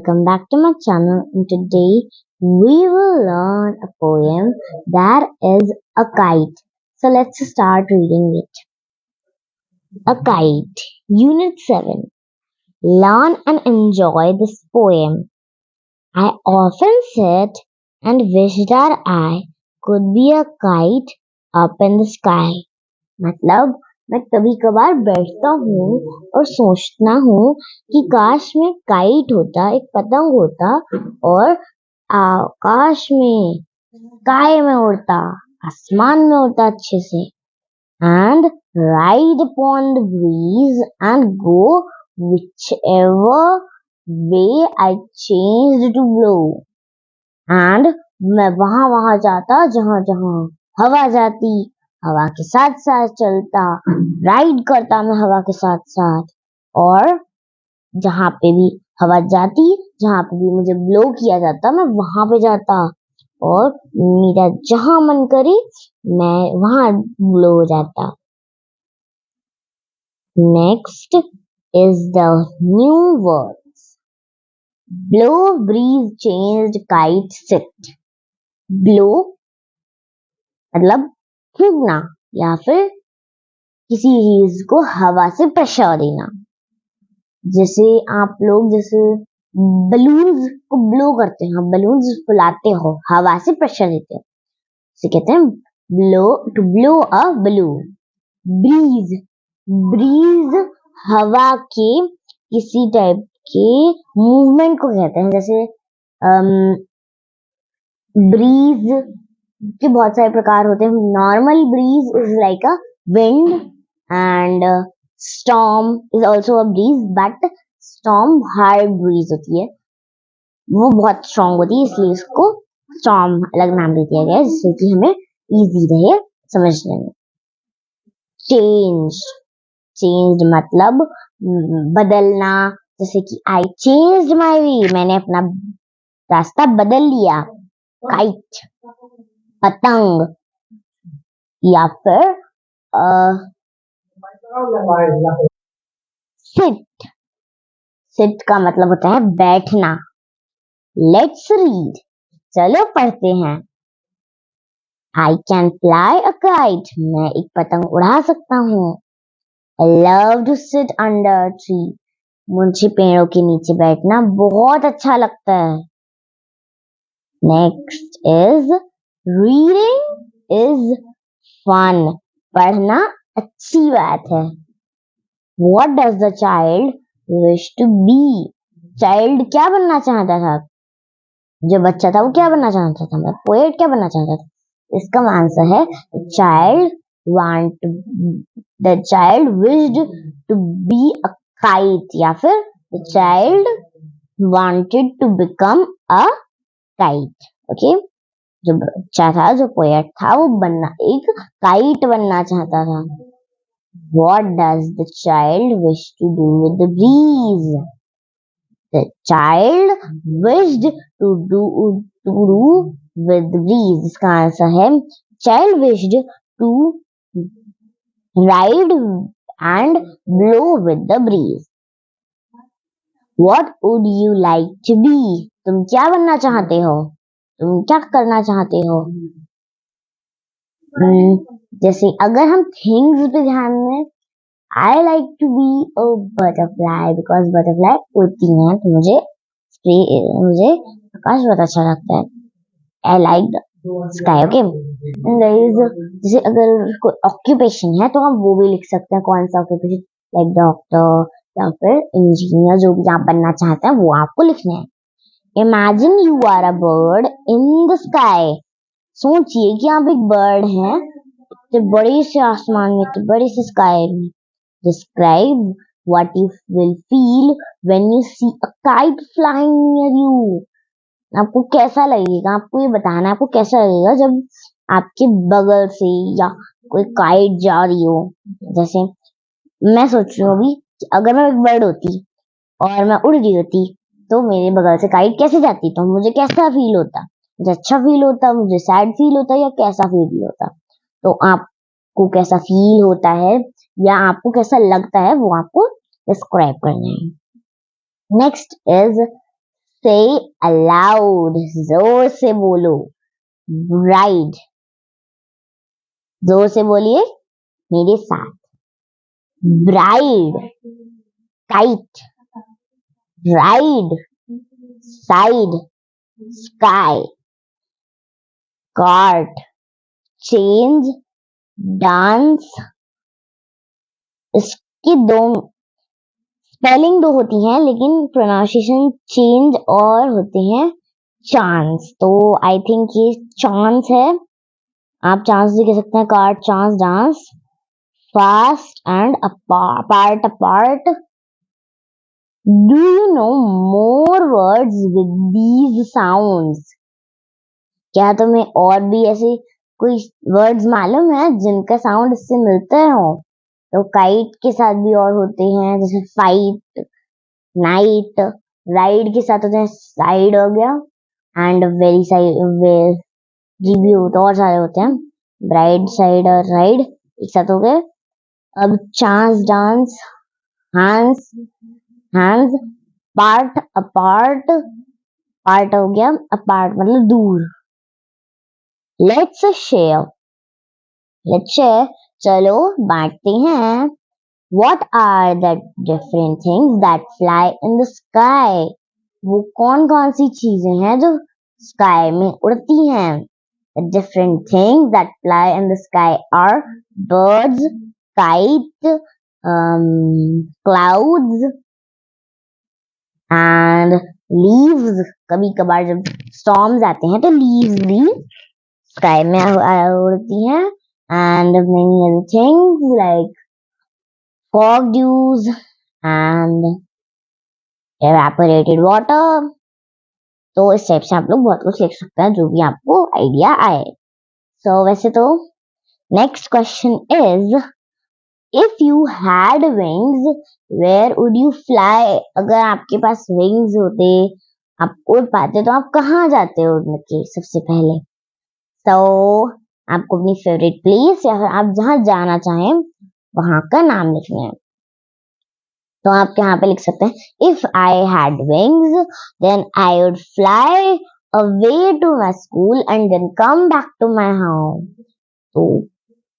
Welcome back to my channel, and today we will learn a poem that is a kite. So let's start reading it. A Kite, Unit 7. Learn and enjoy this poem. I often sit and wish that I could be a kite up in the sky. मतलब मैं कभी कभार बैठता हूँ और सोचता हूँ कि काश मैं काइट होता, एक पतंग होता और आकाश में स्काई में उड़ता, आसमान में उड़ता अच्छे से, and ride upon the breeze and go whichever way I changed to blow. And मैं वहां वहां जाता जहां जहां हवा जाती, हवा के साथ साथ चलता, राइड करता मैं हवा के साथ साथ, और जहां पे भी हवा जाती, जहां पे भी मुझे ब्लो किया जाता, मैं वहां पे जाता, और मेरा जहां मन करे मैं वहां ब्लो हो जाता. Next is the new words. Blow, breeze, changed, kite, sit. Blow मतलब फूंकना या फिर किसी चीज को हवा से प्रेशर देना. जैसे आप लोग जैसे बलून्स को ब्लो करते हैं, बलून्स फुलाते हो, हवा से प्रेशर देते हो, इसे कहते हैं blow, to blow a balloon. Breeze, breeze हवा के किसी टाइप के मूवमेंट को कहते हैं. जैसे ब्रीज के बहुत सारे प्रकार होते हैं. Normal breeze is like a wind and storm is also a breeze, but storm hard breeze होती है, वो बहुत स्ट्रॉन्ग होती है, इसलिए इसको स्टॉर्म अलग नाम दे दिया गया है, जिससे कि हमें इजी रहे समझने में. चेंज, चेंज मतलब बदलना. जैसे कि आई चेंज्ड माय वे, मैंने अपना रास्ता बदल लिया. काइट पतंग, या फिर सिट, सिट का मतलब होता है बैठना. लेट्स रीड, चलो पढ़ते हैं. I can fly a kite, मैं एक पतंग उड़ा सकता हूँ. I love to sit under tree, मुझे पेड़ों के नीचे बैठना बहुत अच्छा लगता है. Next is reading is fun, पढ़ना अच्छी बात है. What does the child wish to be? Child क्या बनना चाहता था? जो बच्चा था वो क्या बनना चाहता था? मतलब पोएट क्या बनना चाहता था? इसका आंसर है the child wished to be a kite, या फिर the child wanted to become a kite. Okay, जो बच्चा था, जो पोएट था, वो बनना एक काइट बनना चाहता था. What does the child wish to do with the breeze? The child wished to do with the breeze. इसका आंसर है child wished to ride and blow with the breeze. What would you like to be? तुम क्या बनना चाहते हो? तुम क्या करना चाहते हो? जैसे अगर हम थिंग्स पे ध्यान दें, I like to be a butterfly because butterfly उड़ती हैं, तो मुझे आकाश बहुत अच्छा लगता है. I like the sky. Okay. And there is जैसे अगर कोई ऑक्यूपेशन है तो हम वो भी लिख सकते हैं. कौन सा ऑक्यूपेशन? लाइक डॉक्टर या फिर इंजीनियर, जो भी आप बनना चाहते हैं वो आपको लिखना है. Imagine you are a bird in the sky. सोचिए कि आप एक बर्ड हैं इतने बड़े से आसमान में, इतने बड़े से स्काई में. Describe what you will feel when you see a kite flying near you. आपको कैसा लगेगा? आपको ये बताना है आपको कैसा लगेगा जब आपके बगल से या कोई काइट जा रही हो. जैसे मैं सोच रही हूँ अभी कि अगर मैं एक बर्ड होती और मैं उड़ रही होती तो मेरे बगल से काइट कैसे जाती, तो मुझे कैसा फील होता? मुझे अच्छा फील होता, मुझे सैड फील होता, या कैसा फील होता? तो आपको कैसा फील होता है या आपको कैसा लगता है वो आपको डिस्क्राइब करना है. Next is Say aloud. जोर से बोलो. Bride. जोर से बोलिए मेरे साथ. Bride. Kite. Ride. Side. Sky. Cart. Change. Dance. इसकी दो स्पेलिंग दो होती हैं लेकिन प्रोनाउंसिएशन चेंज और होते हैं चांस. तो आई थिंक ये चांस है. आप चांस भी कह सकते हैं. Card chance dance. Fast and apart apart. Do you know more words with these sounds? क्या तुम्हें और भी ऐसे कोई वर्ड्स मालूम है जिनका साउंड इससे मिलते हो? तो काइट के साथ भी और होते हैं जैसे फाइट, नाइट. राइड के साथ होते हैं साइड हो गया. एंड वेरी साइड भी होता है. और सारे होते हैं. ब्राइड साइड और राइड एक साथ हो गए. अब chance dance. Hands hands. Part apart. Part हो गया. अपार्ट मतलब दूर. Let's share. Let's share. चलो बांटते हैं. What are the different things that fly in the sky? वो कौन कौन सी चीजें हैं जो स्काई में उड़ती हैं? The different things that fly in the sky are birds, kite, clouds, and leaves. कभी कभार जब storms आते हैं तो leaves भी स्काई में उड़ती हैं. And many other things like fog dews and evaporated water. तो इस टाइप से आप लोग बहुत कुछ लिख सकते हैं जो भी आपको आइडिया आए. सो वैसे तो next question is if you had wings where would you fly? अगर आपके पास विंग्स होते, आप उड़ पाते, तो आप कहाँ जाते उड़ने के सबसे पहले? तो आपको अपनी फेवरेट प्लेस या फिर आप जहाँ जाना चाहें वहां का नाम लिखना है. तो आप यहाँ पे लिख सकते हैं if I had wings then I would fly away to my school and then come back to my home. तो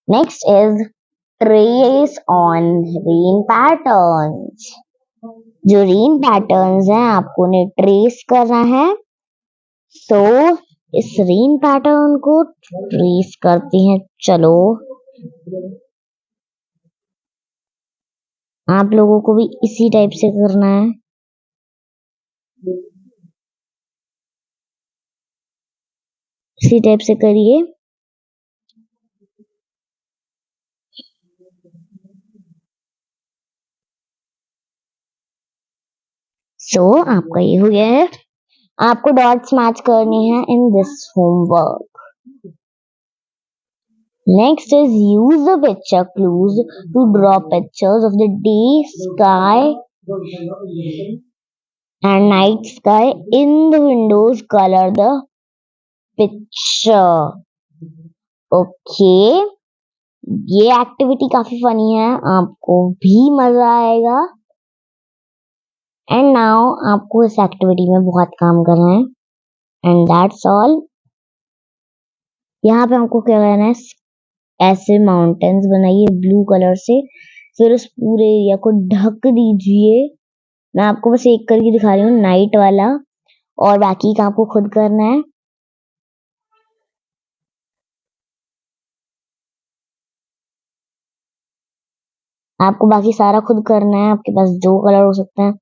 next is trace on rain patterns. जो रेन पैटर्न्स हैं आपको उन्हें ट्रेस करना है. सो इस रेन पैटर्न को ट्रेस करते हैं. चलो आप लोगों को भी इसी टाइप से करना है. इसी टाइप से करिए. सो आपका ये हो गया है. आपको डॉट्स मैच करनी है in this homework. Next is use the picture clues to draw pictures of the day sky and night sky in the windows. Color the picture. Okay, ये एक्टिविटी काफी फनी है, आपको भी मजा आएगा. एंड नाउ आपको इस एक्टिविटी में बहुत काम करना है. And that's all. यहाँ पे हमको क्या करना है, ऐसे माउंटेन्स बनाइए ब्लू कलर से, फिर उस पूरे एरिया को ढक दीजिए. मैं आपको बस एक करके दिखा रही हूँ नाइट वाला, और बाकी का आपको खुद करना है. आपको बाकी सारा खुद करना है. आपके पास जो कलर हो सकते हैं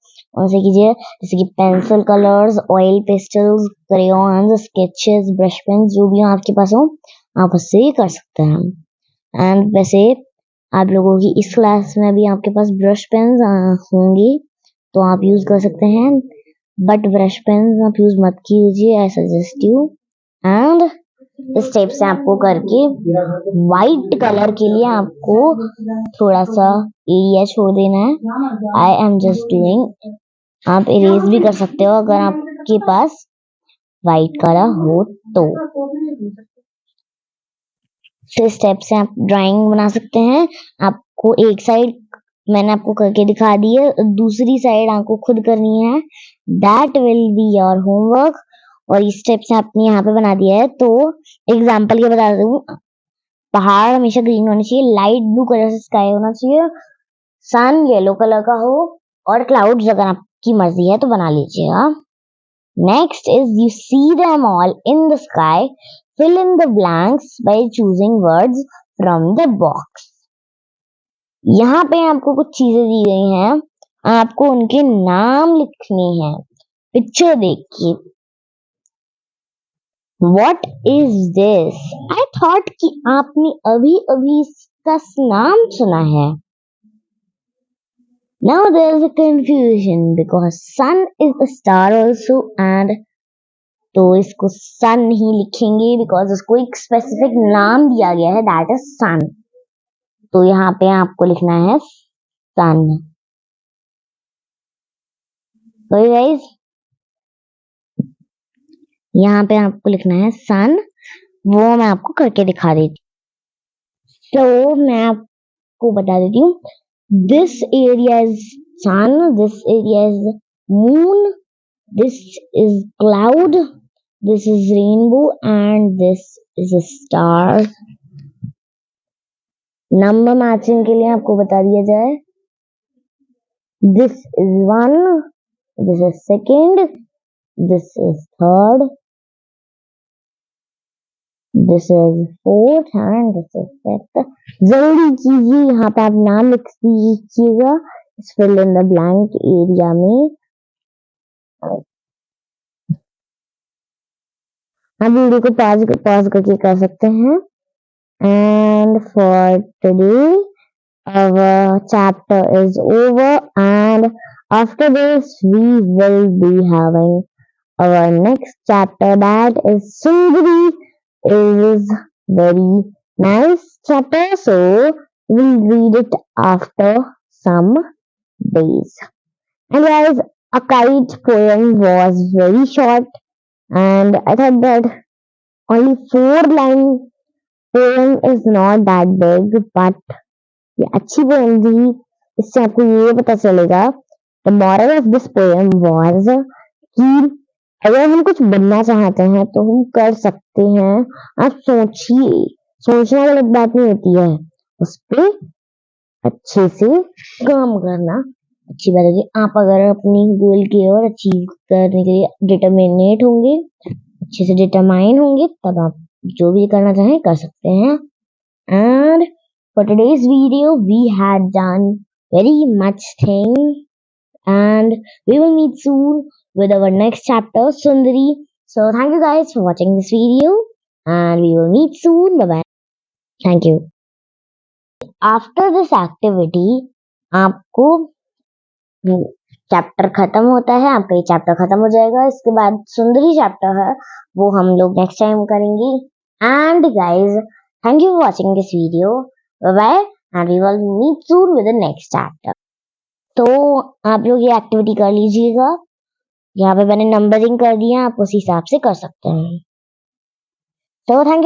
उनसे कीजिए, जैसे कि pencil colours, oil pastels, crayons, sketches, brush pen, जो भी आपके पास हो आप उससे कर सकते हैं. एंड वैसे आप लोगों की इस क्लास में भी आपके पास ब्रश पेन होंगी तो आप यूज कर सकते हैं, बट ब्रश पेन आप यूज मत कीजिए, आई सजेस्ट यू. एंड इस टाइप से आपको करके व्हाइट कलर के लिए आपको थोड़ा सा एरिया छोड़ देना है. I am just doing. आप इरेज भी कर सकते हो अगर आपके पास व्हाइट कलर हो तो. इस टाइप से आप ड्राइंग बना सकते हैं. आपको एक साइड मैंने आपको करके दिखा दी है, दूसरी साइड आपको खुद करनी है. That will be your homework. और इस स्टेप्स आपने यहाँ पे बना दिया है। तो एग्जाम्पल के बता दूं, पहाड़ हमेशा ग्रीन होना चाहिए, लाइट ब्लू कलर से स्काई होना चाहिए, सन येलो कलर का हो, और क्लाउड्स अगर आपकी मर्जी है तो बना लीजिएगा। Next is you see them all in the sky, fill in the blanks by choosing words from the box. यहाँ पे आपको कुछ चीजें दी गई हैं, आपको उनके नाम लिखने हैं पिक्चर देख के। What is this? I thought कि आपने अभी अभी इसका नाम सुना है। Now there is a confusion because sun is a star also, and तो इसको sun ही लिखेंगे because उसको एक स्पेसिफिक नाम दिया गया है, that is sun। तो यहाँ पे आपको लिखना है sun। तो guys यहाँ पे आपको लिखना है sun, वो मैं आपको करके दिखा देती हूँ। तो मैं आपको बता देती हूँ, this area is sun, this area is moon, this is cloud, this is rainbow, and this is a star। Number matching के लिए आपको बता दिया जाए, this is 1, this is second, this is third, this is fourth, and this is fifth। जल्दी कीजिए, यहाँ पे आप नाम लिख दीजिएगा fill in the blank area में। आप वीडियो को पॉज करके कर सकते हैं। And for today, our chapter is over, and after this, we will be having our next chapter, that is Sundari. Is very nice chapter, so we'll read it after some days. And guys, a kite poem was very short, and I thought that only 4 line poem is not that big, but ये अच्छी poem थी। इससे आपको ये पता चलेगा, the moral of this poem was कि अगर हम कुछ बनना चाहते हैं तो हम कर सकते हैं। आप सोचिए, सोचना गलत बात नहीं होती है, उस पे अच्छे से काम करना अच्छी बात है। आप अगर अपनी गोल की ओर अचीव करने के लिए डिटरमिनेट होंगे, अच्छे से डिटरमाइन होंगे, तब आप जो भी करना चाहें कर सकते हैं। And for today's video, we had done very much thing, and we will meet soon with our next chapter, Sundari. So thank you guys for watching this video, and we will meet soon. Bye bye. Thank you. After this activity, आपको chapter खत्म होता है, आपका ये chapter खत्म हो जाएगा। इसके बाद सुंदरी चैप्टर है, वो हम लोग नेक्स्ट टाइम करेंगे। And guys, thank you for watching this video. Bye bye, and we will meet soon with the next chapter. तो आप लोग ये एक्टिविटी कर लीजिएगा। यहाँ पे मैंने नंबरिंग कर दिया, आप उस हिसाब से कर सकते हैं। तो थैंक यू।